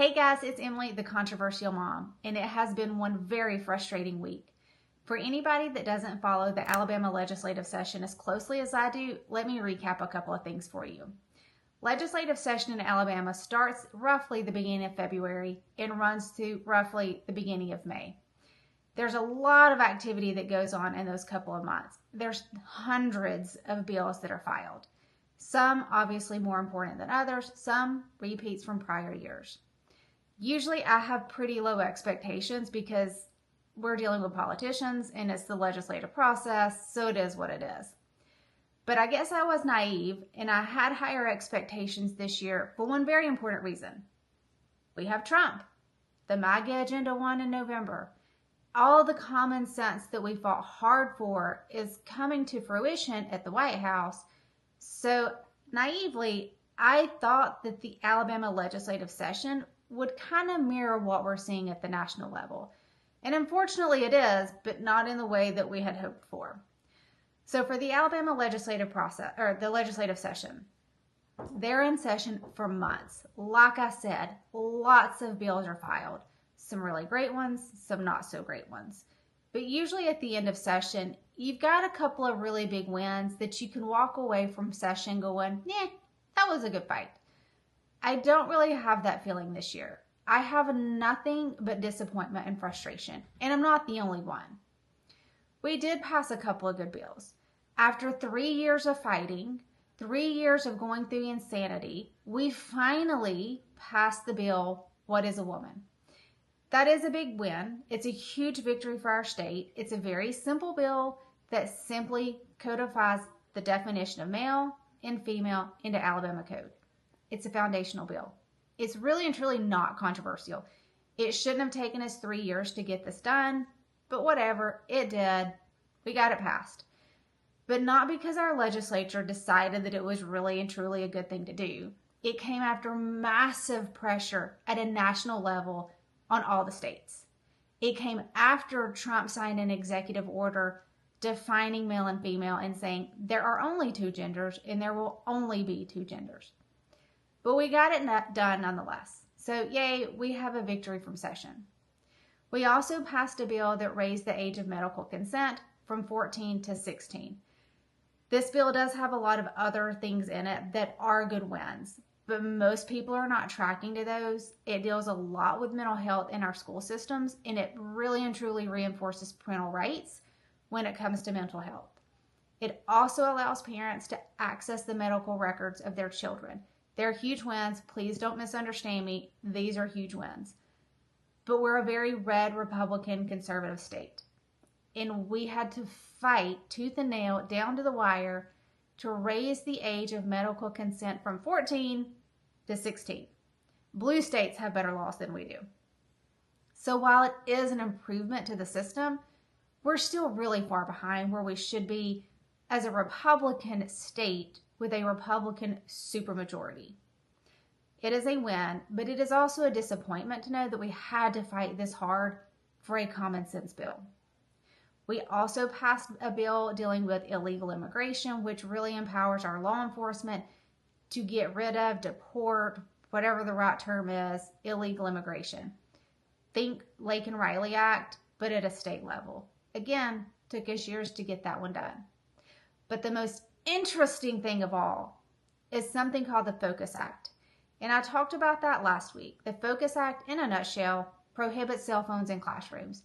Hey guys, it's Emily, the controversial mom, and it has been one very frustrating week. For anybody that doesn't follow the Alabama legislative session as closely as I do, let me recap a couple of things for you. Legislative session in Alabama starts roughly the beginning of February and runs to roughly the beginning of May. There's a lot of activity that goes on in those couple of months. There's hundreds of bills that are filed. Some obviously more important than others, some repeats from prior years. Usually I have pretty low expectations because we're dealing with politicians and it's the legislative process, so it is what it is. But I guess I was naive and I had higher expectations this year for one very important reason. We have Trump. The MAGA agenda won in November. All the common sense that we fought hard for is coming to fruition at the White House. So naively, I thought that the Alabama legislative session would kind of mirror what we're seeing at the national level. And unfortunately it is, but not in the way that we had hoped for. So for the Alabama legislative process, or the legislative session, they're in session for months. Like I said, lots of bills are filed. Some really great ones, some not so great ones. But usually at the end of session, you've got a couple of really big wins that you can walk away from session going, yeah, that was a good fight. I don't really have that feeling this year. I have nothing but disappointment and frustration, and I'm not the only one. We did pass a couple of good bills. After 3 years of fighting, 3 years of going through insanity, we finally passed the bill, What is a Woman? That is a big win. It's a huge victory for our state. It's a very simple bill that simply codifies the definition of male and female into Alabama code. It's a foundational bill. It's really and truly not controversial. It shouldn't have taken us 3 years to get this done, but whatever, it did. We got it passed. But not because our legislature decided that it was really and truly a good thing to do. It came after massive pressure at a national level on all the states. It came after Trump signed an executive order defining male and female and saying there are only two genders and there will only be two genders. But we got it done nonetheless. So yay, we have a victory from session. We also passed a bill that raised the age of medical consent from 14 to 16. This bill does have a lot of other things in it that are good wins, but most people are not tracking to those. It deals a lot with mental health in our school systems, and it really and truly reinforces parental rights when it comes to mental health. It also allows parents to access the medical records of their children. They're huge wins. Please don't misunderstand me. These are huge wins. But we're a very red Republican conservative state. And we had to fight tooth and nail down to the wire to raise the age of medical consent from 14 to 16. Blue states have better laws than we do. So while it is an improvement to the system, we're still really far behind where we should be as a Republican state with a Republican supermajority. It is a win, but it is also a disappointment to know that we had to fight this hard for a common sense bill. We also passed a bill dealing with illegal immigration, which really empowers our law enforcement to get rid of, deport, whatever the right term is, illegal immigration. Think Lake and Riley Act, but at a state level. Again, took us years to get that one done. But the most interesting thing of all is something called the Focus Act. And I talked about that last week. The Focus Act, in a nutshell, prohibits cell phones in classrooms.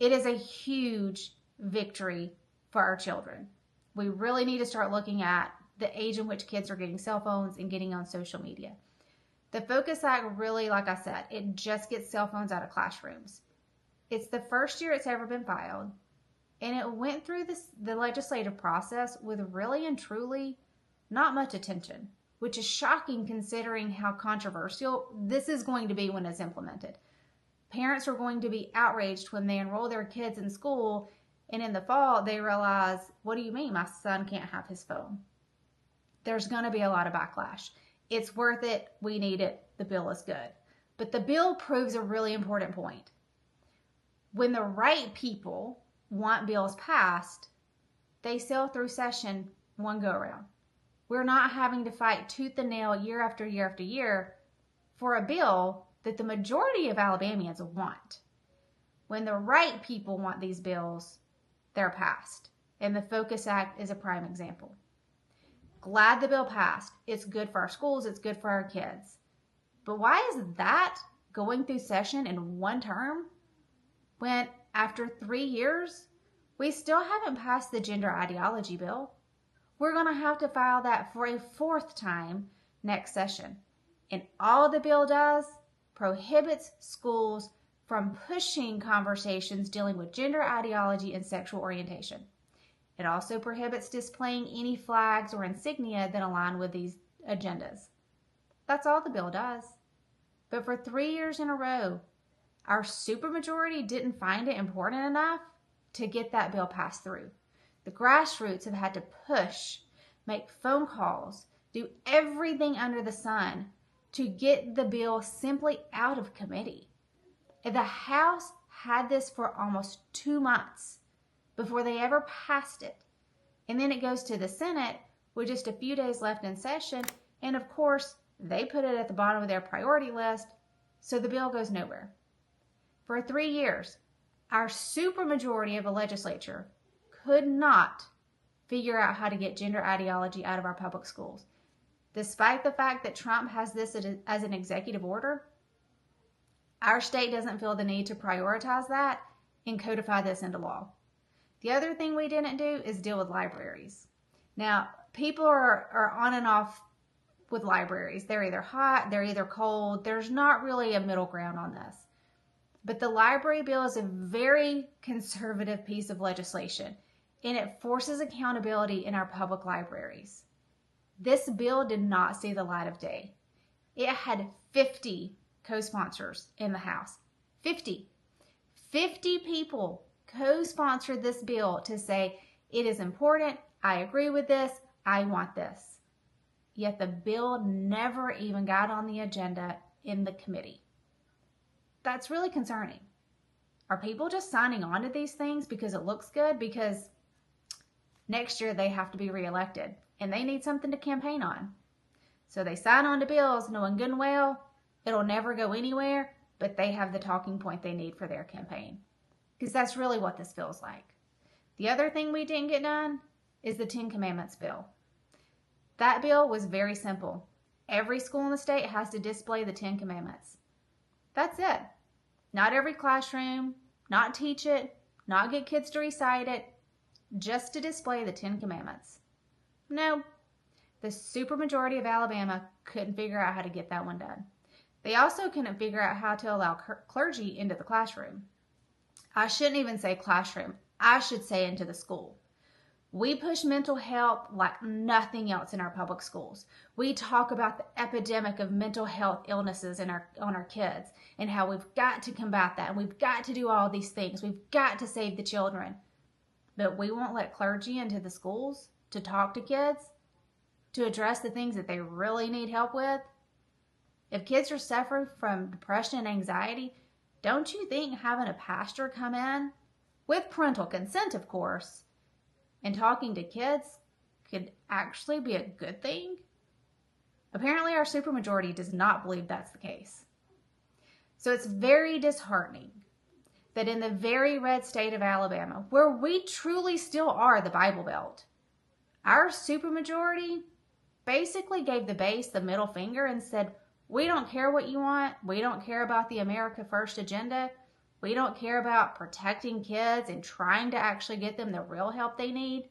It is a huge victory for our children. We really need to start looking at the age in which kids are getting cell phones and getting on social media. The Focus Act really, like I said, it just gets cell phones out of classrooms. It's the first year it's ever been filed, and it went through the legislative process with really and truly not much attention, which is shocking considering how controversial this is going to be when it's implemented. Parents are going to be outraged when they enroll their kids in school and in the fall they realize, what do you mean my son can't have his phone? There's going to be a lot of backlash. It's worth it. We need it. The bill is good. But the bill proves a really important point. When the right people want bills passed, they sail through session one go around. We're not having to fight tooth and nail year after year after year for a bill that the majority of Alabamians want. When the right people want these bills, they're passed. And the Focus Act is a prime example. Glad the bill passed. It's good for our schools. It's good for our kids. But why is that going through session in one term when after 3 years, we still haven't passed the gender ideology bill? We're going to have to file that for a 4th time next session. And all the bill does prohibits schools from pushing conversations dealing with gender ideology and sexual orientation. It also prohibits displaying any flags or insignia that align with these agendas. That's all the bill does. But for 3 years in a row, our supermajority didn't find it important enough to get that bill passed through. The grassroots have had to push, make phone calls, do everything under the sun to get the bill simply out of committee. The House had this for almost 2 months before they ever passed it. And then it goes to the Senate with just a few days left in session. And of course, they put it at the bottom of their priority list, so the bill goes nowhere. For 3 years, our supermajority of a legislature could not figure out how to get gender ideology out of our public schools. Despite the fact that Trump has this as an executive order, our state doesn't feel the need to prioritize that and codify this into law. The other thing we didn't do is deal with libraries. Now, people are on and off with libraries. They're either hot, they're either cold. There's not really a middle ground on this. But the library bill is a very conservative piece of legislation, and it forces accountability in our public libraries. This bill did not see the light of day. It had 50 co-sponsors in the House. 50 people co-sponsored this bill to say, it is important, I agree with this, I want this. Yet the bill never even got on the agenda in the committee. That's really concerning. Are people just signing on to these things because it looks good? Because next year they have to be reelected and they need something to campaign on. So they sign on to bills knowing good and well it'll never go anywhere, but they have the talking point they need for their campaign. Because that's really what this feels like. The other thing we didn't get done is the 10 Commandments bill. That bill was very simple. Every school in the state has to display the 10 Commandments. That's it. Not every classroom, not teach it, not get kids to recite it, just to display the 10 Commandments. No, the supermajority of Alabama couldn't figure out how to get that one done. They also couldn't figure out how to allow clergy into the classroom. I shouldn't even say classroom. I should say into the school. We push mental health like nothing else in our public schools. We talk about the epidemic of mental health illnesses on our kids and how we've got to combat that. And we've got to do all these things. We've got to save the children. But we won't let clergy into the schools to talk to kids, to address the things that they really need help with. If kids are suffering from depression and anxiety, don't you think having a pastor come in, with parental consent, of course, and talking to kids could actually be a good thing? Apparently, our supermajority does not believe that's the case. So it's very disheartening that in the very red state of Alabama, where we truly still are the Bible Belt, our supermajority basically gave the base the middle finger and said, we don't care what you want. We don't care about the America First agenda. We don't care about protecting kids and trying to actually get them the real help they need.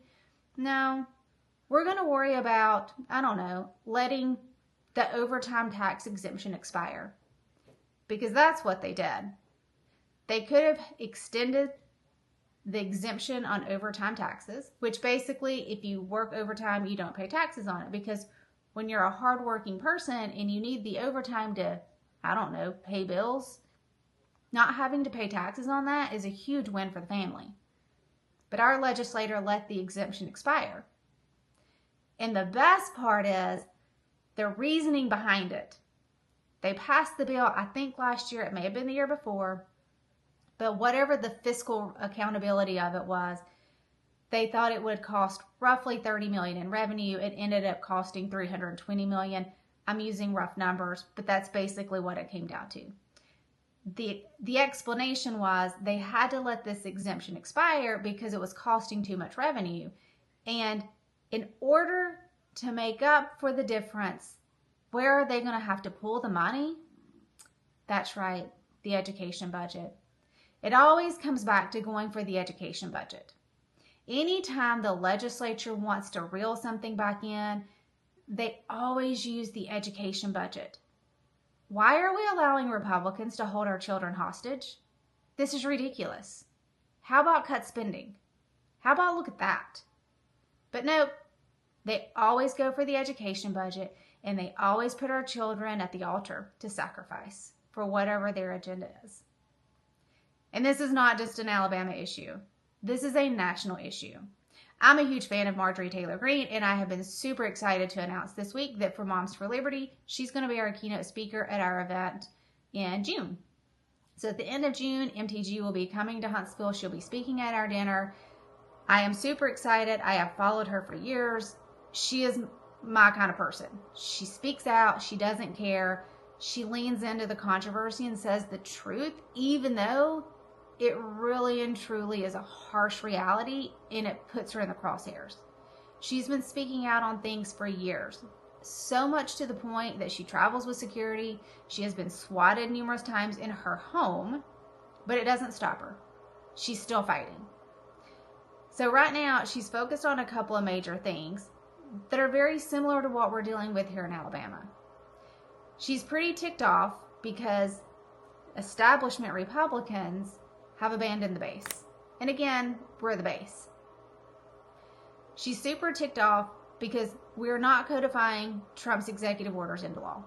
No, we're going to worry about, letting the overtime tax exemption expire. Because that's what they did. They could have extended the exemption on overtime taxes, which basically, if you work overtime, you don't pay taxes on it. Because when you're a hardworking person and you need the overtime to, pay bills, not having to pay taxes on that is a huge win for the family. But our legislator let the exemption expire. And the best part is the reasoning behind it. They passed the bill, I think last year, it may have been the year before, but whatever the fiscal accountability of it was, they thought it would cost roughly $30 million in revenue. It ended up costing $320 million. I'm using rough numbers, but that's basically what it came down to. The explanation was they had to let this exemption expire because it was costing too much revenue. And in order to make up for the difference, where are they going to have to pull the money? That's right, the education budget. It always comes back to going for the education budget. Anytime the legislature wants to reel something back in, they always use the education budget. Why are we allowing Republicans to hold our children hostage? This is ridiculous. How about cut spending? How about look at that? But nope, they always go for the education budget, and they always put our children at the altar to sacrifice for whatever their agenda is. And this is not just an Alabama issue. This is a national issue. I'm a huge fan of Marjorie Taylor Greene, and I have been super excited to announce this week that for Moms for Liberty, she's going to be our keynote speaker at our event in June. So at the end of June, MTG will be coming to Huntsville. She'll be speaking at our dinner. I am super excited. I have followed her for years. She is my kind of person. She speaks out. She doesn't care. She leans into the controversy and says the truth, even though it really and truly is a harsh reality, and it puts her in the crosshairs. She's been speaking out on things for years, so much to the point that she travels with security. She has been swatted numerous times in her home, but it doesn't stop her. She's still fighting. So right now, she's focused on a couple of major things that are very similar to what we're dealing with here in Alabama. She's pretty ticked off because establishment Republicans have abandoned the base. And again, we're the base. She's super ticked off because we're not codifying Trump's executive orders into law.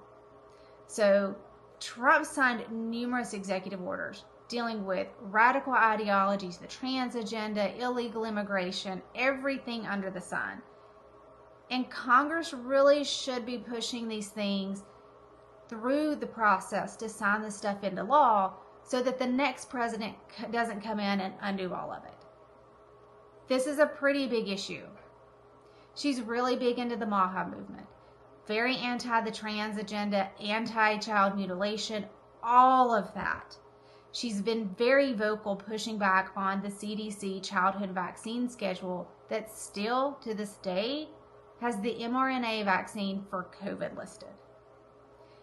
So Trump signed numerous executive orders dealing with radical ideologies, the trans agenda, illegal immigration, everything under the sun. And Congress really should be pushing these things through the process to sign this stuff into law so that the next president doesn't come in and undo all of it. This is a pretty big issue. She's really big into the MAHA movement. Very anti the trans agenda, anti-child mutilation, all of that. She's been very vocal pushing back on the CDC childhood vaccine schedule that still, to this day, has the mRNA vaccine for COVID listed.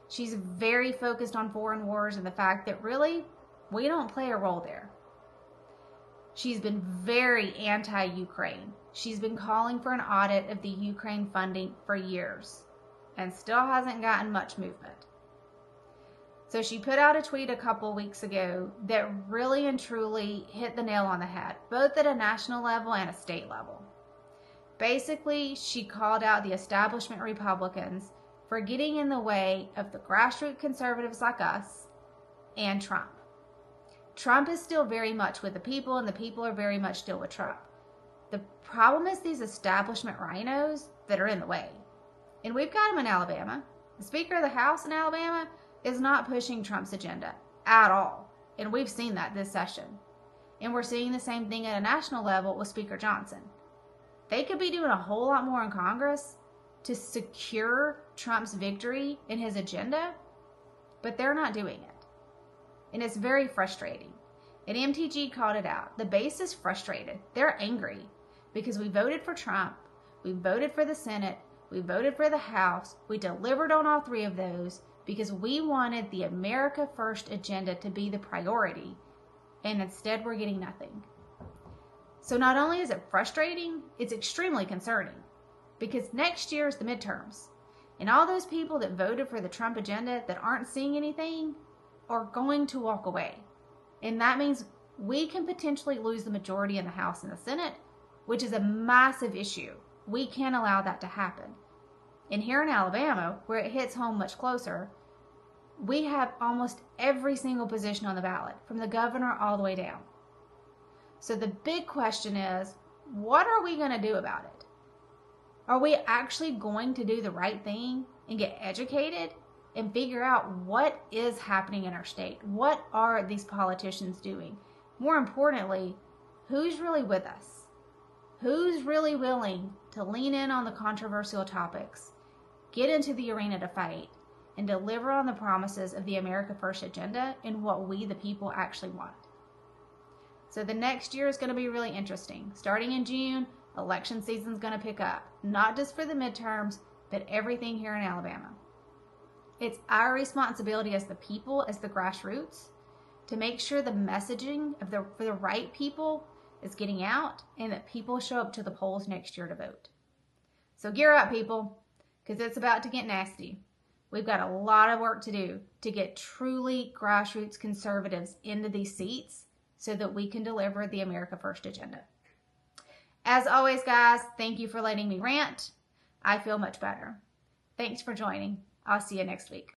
She's very focused on foreign wars and the fact that really, we don't play a role there. She's been very anti-Ukraine. She's been calling for an audit of the Ukraine funding for years and still hasn't gotten much movement. So she put out a tweet a couple weeks ago that really and truly hit the nail on the head, both at a national level and a state level. Basically, she called out the establishment Republicans for getting in the way of the grassroots conservatives like us and Trump. Trump is still very much with the people, and the people are very much still with Trump. The problem is these establishment rhinos that are in the way. And we've got them in Alabama. The Speaker of the House in Alabama is not pushing Trump's agenda at all. And we've seen that this session. And we're seeing the same thing at a national level with Speaker Johnson. They could be doing a whole lot more in Congress to secure Trump's victory in his agenda, but they're not doing it. And it's very frustrating. And MTG called it out. The base is frustrated. They're angry because we voted for Trump, we voted for the Senate, we voted for the House, we delivered on all three of those because we wanted the America First agenda to be the priority, and instead we're getting nothing. So not only is it frustrating, it's extremely concerning because next year is the midterms, and all those people that voted for the Trump agenda that aren't seeing anything are going to walk away. And that means we can potentially lose the majority in the House and the Senate, which is a massive issue. We can't allow that to happen. And here in Alabama, where it hits home much closer, we have almost every single position on the ballot, from the governor all the way down. So the big question is, what are we going to do about it? Are we actually going to do the right thing and get educated and figure out what is happening in our state? What are these politicians doing? More importantly, who's really with us? Who's really willing to lean in on the controversial topics, get into the arena to fight, and deliver on the promises of the America First agenda and what we, the people, actually want. So the next year is going to be really interesting. Starting in June, election season is going to pick up, not just for the midterms, but everything here in Alabama. It's our responsibility as the people, as the grassroots, to make sure the messaging for the right people is getting out and that people show up to the polls next year to vote. So gear up, people, because it's about to get nasty. We've got a lot of work to do to get truly grassroots conservatives into these seats so that we can deliver the America First agenda. As always, guys, thank you for letting me rant. I feel much better. Thanks for joining. I'll see you next week.